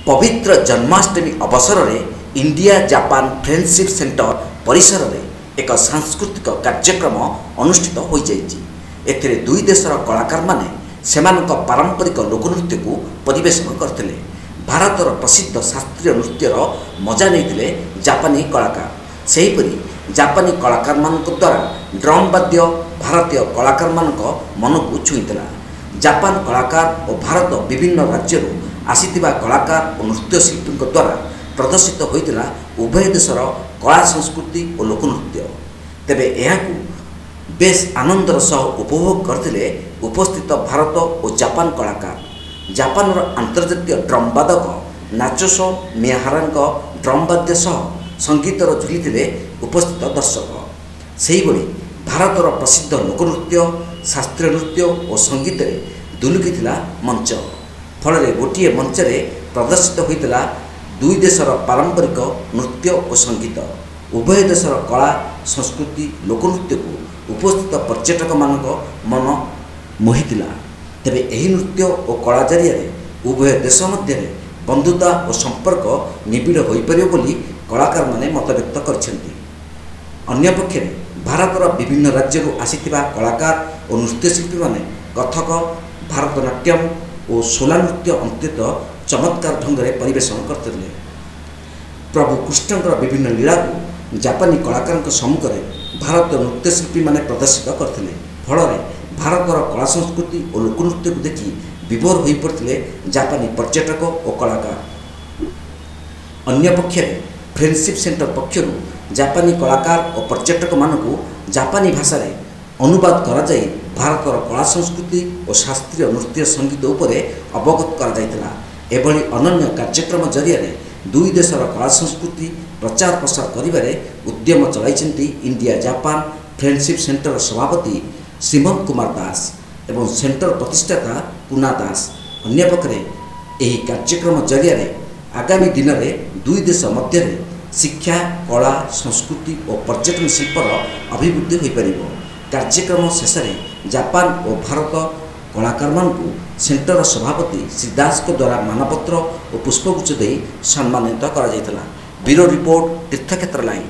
पवित्र जन्माष्टमी अवसर में इंडिया जापान फ्रेंडशिप सेंटर परिसर में एक सांस्कृतिक कार्यक्रम अनुष्ठित हो जाइए। दुई देशर कलाकार माने सेमानक पारंपरिक लोकनृत्य को परिवेशन करते। भारतर प्रसिद्ध शास्त्रीय नृत्यर मजा नहीं जापानी कलाकार। सेहीपरि जापानी कलाकार मानक द्वारा ड्रम वाद्य भारतीय कलाकार मानक मन को छुईला। जापान कलाकार और भारत विभिन्न राज्यों आसीथिबा कलाकार और नृत्यशिल्पी द्वारा प्रदर्शित होइतिला उभय देशर कला संस्कृति और लोकनृत्य। तेबे एहाकू बेस आनंदर सह उपभोग करथिले उपस्थित भारत और जापान कलाकार। जापानर अंतर्जातीय ड्रम वादक नाचोसो मियाहारांक ड्रम वाद्य सह संगीतर झुलिथिले उपस्थित दर्शक। सेहीभଳି भारतर प्रसिद्ध लोकनृत्य शास्त्रीय नृत्य और संगीत दुलुकिथिला मंच। फल गोटे मंच प्रदर्शित होता दुई देशर पारंपरिक नृत्य और संगीत। उभय देशर कला संस्कृति लोकनृत्य को उपस्थित पर्यटक मानक मन मोहिला। तेबे एही नृत्य और कला जरिया उभय देश मध्य बंधुता और संपर्क निबिड़ हो पारिबो बोली कलाकार माने मत व्यक्त करछन्ति। अन्य पक्षे भारतर विभिन्न राज्यों आसीथिबा कलाकार और नृत्यशिल्पी माने कथक भारतनाट्यम और सोला नृत्य अंत्यत चमत्कार ढंग से परिवेशन करते। प्रभु कृष्णकर विभिन्न लीला को जापानी कलाकार सम्मुख में भारतीय नृत्यशिल्पी माने प्रदर्शित करते। फल भारतर कला संस्कृति और लोकनृत्य को देखि विभोर हो पड़ते जापानी पर्यटक और कलाकार। अन्य पक्ष फ्रेंडशिप सेंटर पक्षर जापानी कलाकार और पर्यटक मानू जापानी भाषा रे अनुवाद करा जाई भारतर कला संस्कृति और शास्त्रीय नृत्य संगीत उपरे अवगत करा जायतिला। एभली अनन्य कार्यक्रम जरिया दुई देशर कला संस्कृति प्रचार प्रसार करिबारे उद्यम चलाइछन्ति इंडिया जापान फ्रेंडशिप सेंटर सभापति श्रीमंत कुमार दास एवं सेंटर प्रतिष्ठाता पुना दास। अन्य पक्षरे एही कार्यक्रम जरिया आगामी दिन में दुई देश मध्य शिक्षा कला संस्कृति और पर्यटन शिल्पर अभिवृद्धि हो पारिबो। कार्यक्रम शेष में जापान और भारत कलाकार मानू सेंटर सभापति श्री दास को द्वारा मानपत्र और पुष्पगुच्छ दे सम्मानित करा जायतिला। ब्यूरो रिपोर्ट तीर्थक्षेत्र लाइन।